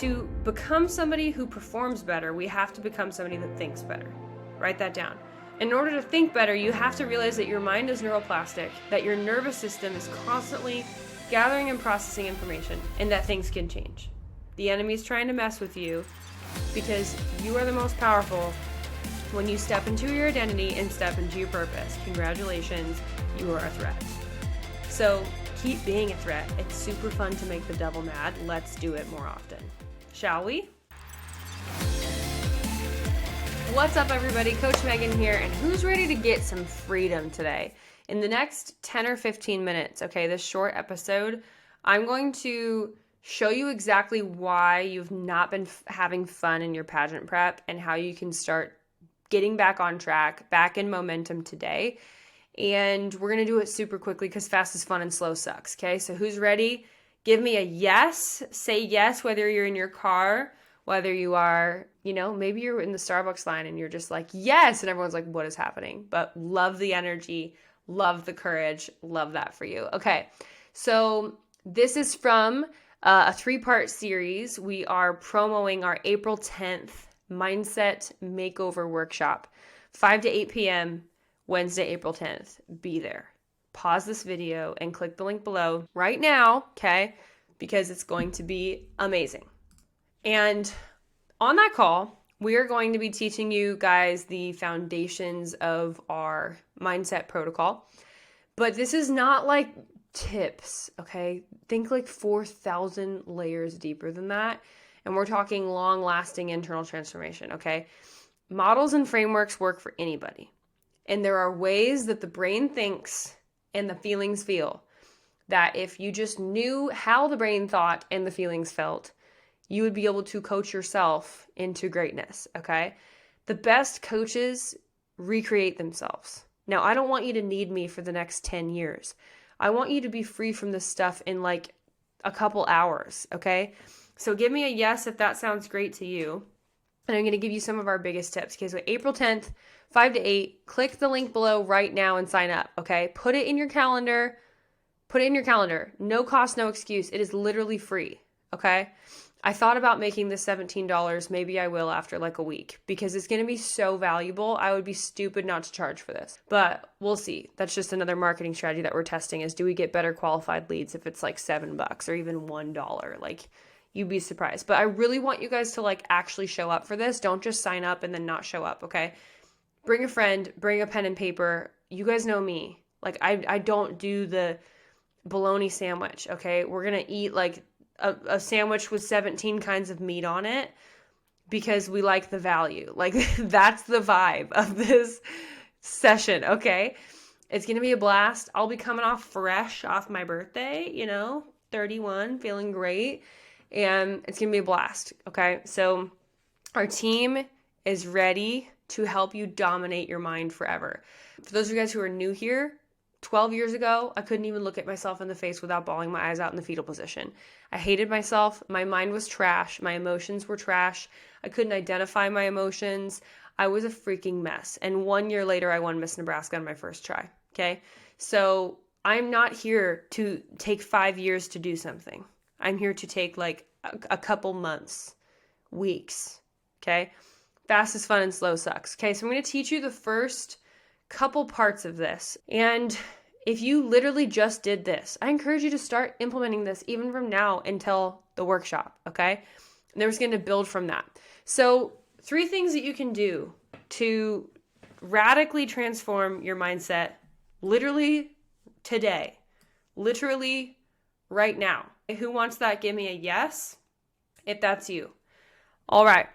To become somebody who performs better, we have to become somebody that thinks better. Write that down. In order to think better, you have to realize that your mind is neuroplastic, that your nervous system is constantly gathering and processing information, and that things can change. The enemy's trying to mess with you because you are the most powerful when you step into your identity and step into your purpose. Congratulations, you are a threat. So keep being a threat. It's super fun to make the devil mad. Let's do it more often. Shall we? What's up, everybody? Coach Megan here, and who's ready to get some freedom today? In the next 10 or 15 minutes, okay, this short episode, I'm going to show you exactly why you've not been having fun in your pageant prep and how you can start getting back on track, back in momentum today. And we're going to do it super quickly because fast is fun and slow sucks, okay? So who's ready? Give me a yes. Say yes, whether you're in your car, whether you are, maybe you're in the Starbucks line and you're just like, yes, and everyone's like, what is happening? But love the energy, love the courage, love that for you. Okay, so this is from a 3-part series. We are promoting our April 10th Mindset Makeover Workshop, 5 to 8 p.m., Wednesday, April 10th. Be there. Pause this video and click the link below right now, okay? Because it's going to be amazing. And on that call, we are going to be teaching you guys the foundations of our mindset protocol. But this is not like tips, okay? Think like 4,000 layers deeper than that. And we're talking long-lasting internal transformation, okay? Models and frameworks work for anybody. And there are ways that the brain thinks and the feelings feel that if you just knew how the brain thought and the feelings felt, you would be able to coach yourself into greatness, okay? The best coaches recreate themselves. Now, I don't want you to need me for the next 10 years. I want you to be free from this stuff in like a couple hours, okay? So give me a yes if that sounds great to you. And I'm going to give you some of our biggest tips. Okay, so April 10th, 5 to 8, click the link below right now and sign up, okay? Put it in your calendar. Put it in your calendar. No cost, no excuse. It is literally free, okay? I thought about making this $17. Maybe I will after like a week because it's going to be so valuable. I would be stupid not to charge for this, but we'll see. That's just another marketing strategy that we're testing is do we get better qualified leads if it's like $7 or even $1? Like you'd be surprised, but I really want you guys to like actually show up for this. Don't just sign up and then not show up. Okay. Bring a friend, bring a pen and paper. You guys know me. Like I don't do the bologna sandwich. Okay. We're going to eat like a sandwich with 17 kinds of meat on it because we like the value. Like that's the vibe of this session, okay? It's going to be a blast. I'll be coming off fresh off my birthday, 31, feeling great. And it's going to be a blast, okay? So our team is ready to help you dominate your mind forever. For those of you guys who are new here, 12 years ago, I couldn't even look at myself in the face without bawling my eyes out in the fetal position. I hated myself. My mind was trash. My emotions were trash. I couldn't identify my emotions. I was a freaking mess. And 1 year later, I won Miss Nebraska on my first try. Okay? So I'm not here to take 5 years to do something. I'm here to take like a couple months, weeks. Okay? Fast is fun and slow sucks. Okay? So I'm going to teach you the first couple parts of this. And if you literally just did this, I encourage you to start implementing this even from now until the workshop, okay? And then we're going to build from that. So 3 things that you can do to radically transform your mindset literally today, literally right now. Who wants that? Give me a yes if that's you. All right.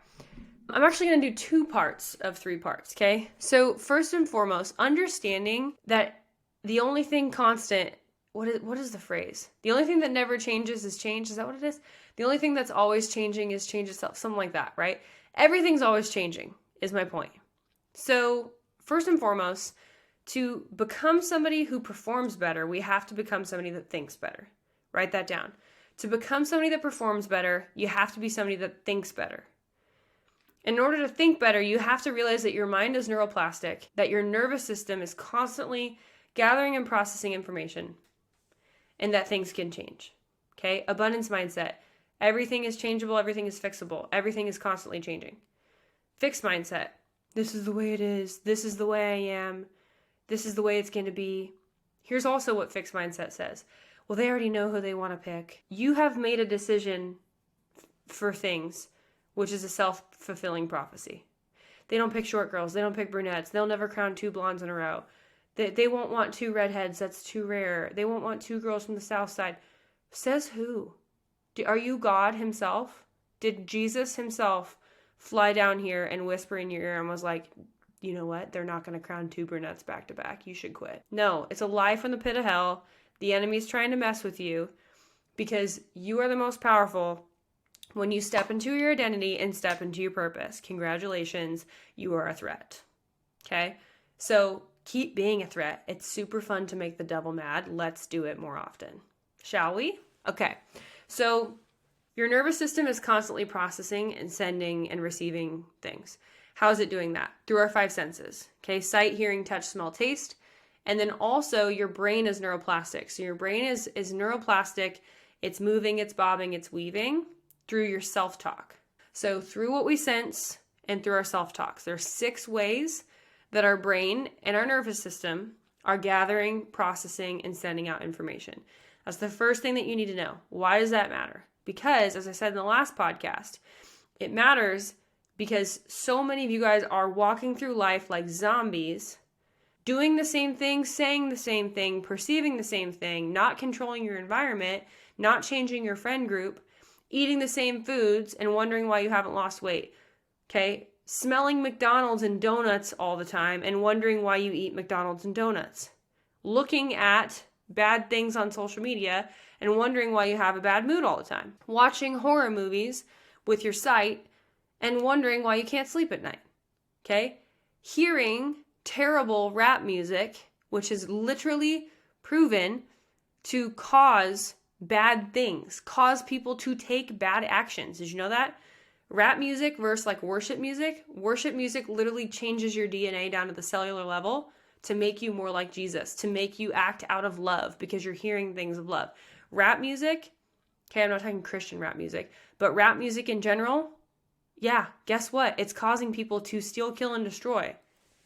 I'm actually going to do 2 parts of 3 parts, okay? So first and foremost, understanding that the only thing constant, what is the phrase? The only thing that never changes is change. Is that what it is? The only thing that's always changing is change itself, something like that, right? Everything's always changing is my point. So first and foremost, to become somebody who performs better, we have to become somebody that thinks better. Write that down. To become somebody that performs better, you have to be somebody that thinks better. In order to think better, you have to realize that your mind is neuroplastic, that your nervous system is constantly gathering and processing information, and that things can change. Okay? Abundance mindset. Everything is changeable. Everything is fixable. Everything is constantly changing. Fixed mindset. This is the way it is. This is the way I am. This is the way it's going to be. Here's also what fixed mindset says. Well, they already know who they want to pick. You have made a decision for things, which is a self-fulfilling prophecy. They don't pick short girls. They don't pick brunettes. They'll never crown 2 blondes in a row. They won't want 2 redheads. That's too rare. They won't want 2 girls from the South Side. Says who? Are you God himself? Did Jesus himself fly down here and whisper in your ear and was like, you know what? They're not going to crown 2 brunettes back to back. You should quit. No, it's a lie from the pit of hell. The enemy's trying to mess with you because you are the most powerful when you step into your identity and step into your purpose. Congratulations, you are a threat. Okay? So keep being a threat. It's super fun to make the devil mad. Let's do it more often. Shall we? Okay. So your nervous system is constantly processing and sending and receiving things. How is it doing that? Through our 5 senses. Okay? Sight, hearing, touch, smell, taste. And then also your brain is neuroplastic. So your brain is neuroplastic. It's moving, it's bobbing, it's weaving through your self-talk. So through what we sense and through our self-talks. There's 6 ways that our brain and our nervous system are gathering, processing, and sending out information. That's the first thing that you need to know. Why does that matter? Because, as I said in the last podcast, it matters because so many of you guys are walking through life like zombies, doing the same thing, saying the same thing, perceiving the same thing, not controlling your environment, not changing your friend group, eating the same foods and wondering why you haven't lost weight. Okay? Smelling McDonald's and donuts all the time and wondering why you eat McDonald's and donuts. Looking at bad things on social media and wondering why you have a bad mood all the time. Watching horror movies with your sight and wondering why you can't sleep at night. Okay? Hearing terrible rap music, which is literally proven to cause bad things, cause people to take bad actions. Did you know that? Rap music versus like worship music literally changes your DNA down to the cellular level to make you more like Jesus, to make you act out of love because you're hearing things of love. Rap music, okay, I'm not talking Christian rap music, but rap music in general, yeah, guess what? It's causing people to steal, kill, and destroy,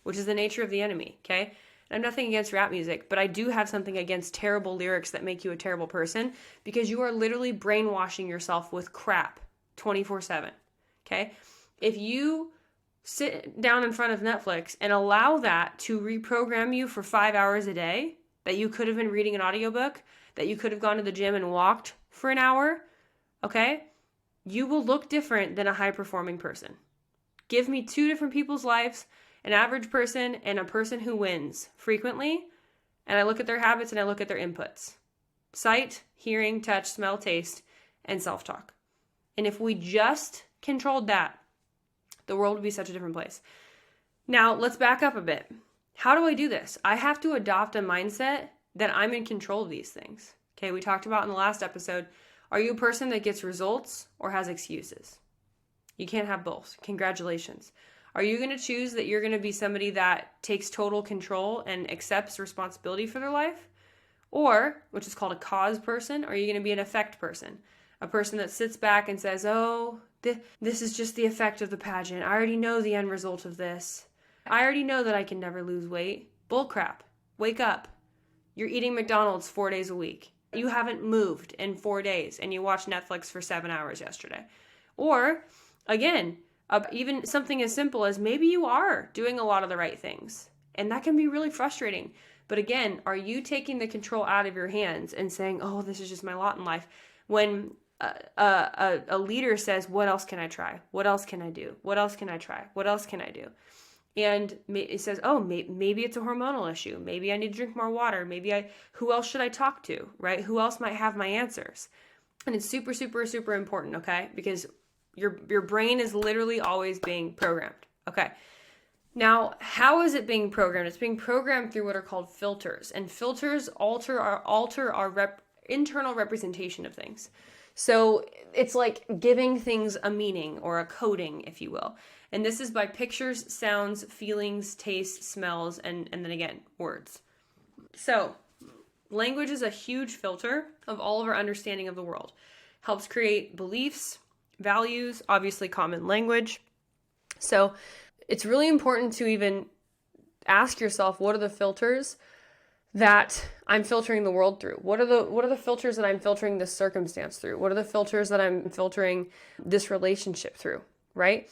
which is the nature of the enemy, okay? And I'm nothing against rap music, but I do have something against terrible lyrics that make you a terrible person because you are literally brainwashing yourself with crap 24/7, okay? If you sit down in front of Netflix and allow that to reprogram you for 5 hours a day, that you could have been reading an audiobook, that you could have gone to the gym and walked for an hour, okay? You will look different than a high-performing person. Give me 2 different people's lives, an average person and a person who wins frequently, and I look at their habits and I look at their inputs. Sight, hearing, touch, smell, taste, and self-talk. And if we just controlled that, the world would be such a different place. Now, let's back up a bit. How do I do this? I have to adopt a mindset that I'm in control of these things. Okay, we talked about in the last episode, are you a person that gets results or has excuses? You can't have both. Congratulations. Are you going to choose that you're going to be somebody that takes total control and accepts responsibility for their life? Or, which is called a cause person, or are you going to be an effect person? A person that sits back and says, oh, this is just the effect of the pageant. I already know the end result of this. I already know that I can never lose weight. Bullcrap. Wake up. You're eating McDonald's 4 days a week. You haven't moved in 4 days and you watched Netflix for 7 hours yesterday. Or, again, even something as simple as maybe you are doing a lot of the right things. And that can be really frustrating. But again, are you taking the control out of your hands and saying, oh, this is just my lot in life? When a leader says, what else can I try? What else can I do? What else can I try? What else can I do? And it says, oh, maybe it's a hormonal issue. Maybe I need to drink more water. Who else should I talk to, right? Who else might have my answers? And it's super, super, super important, okay? Because your brain is literally always being programmed, okay? Now, how is it being programmed? It's being programmed through what are called filters. And filters alter our internal representation of things. So it's like giving things a meaning or a coding, if you will. And this is by pictures, sounds, feelings, tastes, smells, and then again, words. So language is a huge filter of all of our understanding of the world. helps create beliefs, values, obviously common language. So it's really important to even ask yourself, what are the filters that I'm filtering the world through? What are the filters that I'm filtering this circumstance through? What are the filters that I'm filtering this relationship through, right?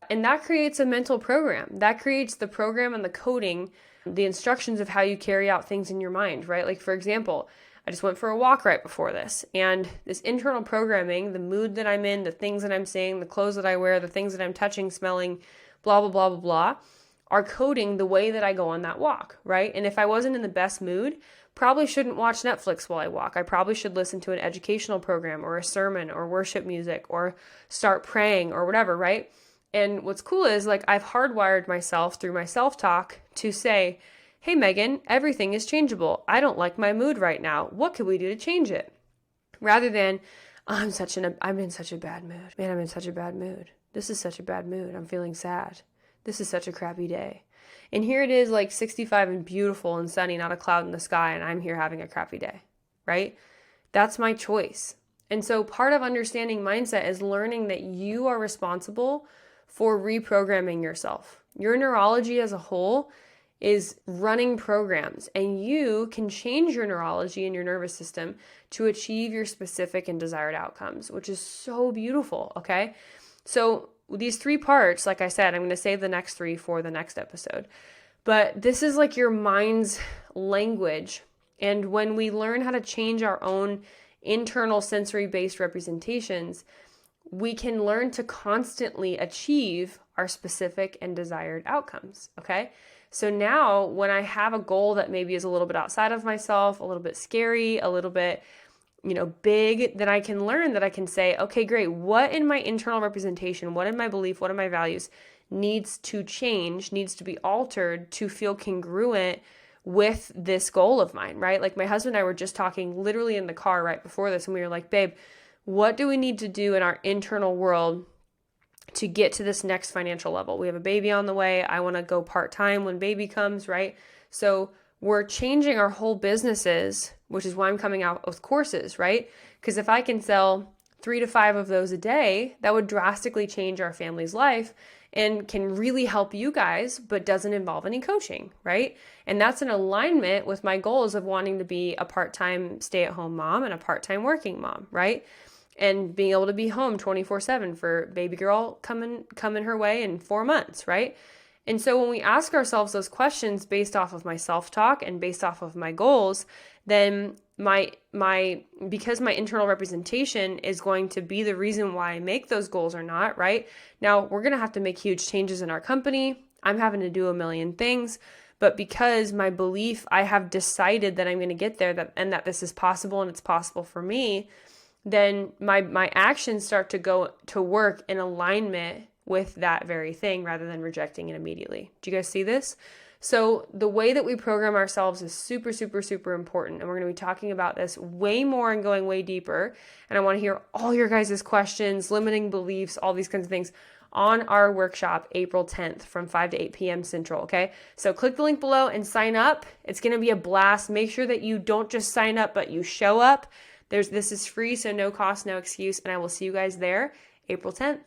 And that creates a mental program. That creates the program and the coding, the instructions of how you carry out things in your mind, right? Like, for example, I just went for a walk right before this, and this internal programming, the mood that I'm in, the things that I'm saying, the clothes that I wear, the things that I'm touching, smelling, blah, blah, blah, blah, blah, are coding the way that I go on that walk, right? And if I wasn't in the best mood, probably shouldn't watch Netflix while I walk. I probably should listen to an educational program or a sermon or worship music or start praying or whatever, right? And what's cool is, like, I've hardwired myself through my self-talk to say, hey, Megan, everything is changeable. I don't like my mood right now. What can we do to change it? Rather than, I'm in such a bad mood. Man, I'm in such a bad mood. This is such a bad mood. I'm feeling sad. This is such a crappy day. And here it is, like 65 and beautiful and sunny, not a cloud in the sky, and I'm here having a crappy day, right? That's my choice. And so part of understanding mindset is learning that you are responsible for reprogramming yourself. Your neurology as a whole is running programs, and you can change your neurology and your nervous system to achieve your specific and desired outcomes, which is so beautiful, okay? So these 3 parts, like I said, I'm going to save the next 3 for the next episode. But this is like your mind's language. And when we learn how to change our own internal sensory-based representations, we can learn to constantly achieve our specific and desired outcomes, okay? So now when I have a goal that maybe is a little bit outside of myself, a little bit scary, a little bit big, then I can learn that I can say, okay, great. What in my internal representation, what in my belief, what in my values needs to change, needs to be altered to feel congruent with this goal of mine, right? Like, my husband and I were just talking literally in the car right before this, and we were like, babe, what do we need to do in our internal world to get to this next financial level? We have a baby on the way. I want to go part-time when baby comes, right? So we're changing our whole businesses, which is why I'm coming out with courses, right? Because if I can sell 3 to 5 of those a day, that would drastically change our family's life and can really help you guys, but doesn't involve any coaching, right? And that's in alignment with my goals of wanting to be a part-time stay-at-home mom and a part-time working mom, right? And being able to be home 24/7 for baby girl coming her way in 4 months, right? And so when we ask ourselves those questions based off of my self-talk and based off of my goals, then because my internal representation is going to be the reason why I make those goals or not, right? Now, we're going to have to make huge changes in our company. I'm having to do a million things, but because my belief, I have decided that I'm going to get there, and that this is possible and it's possible for me, then my actions start to go to work in alignment with that very thing rather than rejecting it immediately. Do you guys see this? So the way that we program ourselves is super, super, super important. And we're going to be talking about this way more and going way deeper. And I want to hear all your guys' questions, limiting beliefs, all these kinds of things on our workshop, April 10th from 5 to 8 p.m. Central, okay? So click the link below and sign up. It's going to be a blast. Make sure that you don't just sign up, but you show up. This is free, so no cost, no excuse. And I will see you guys there, April 10th.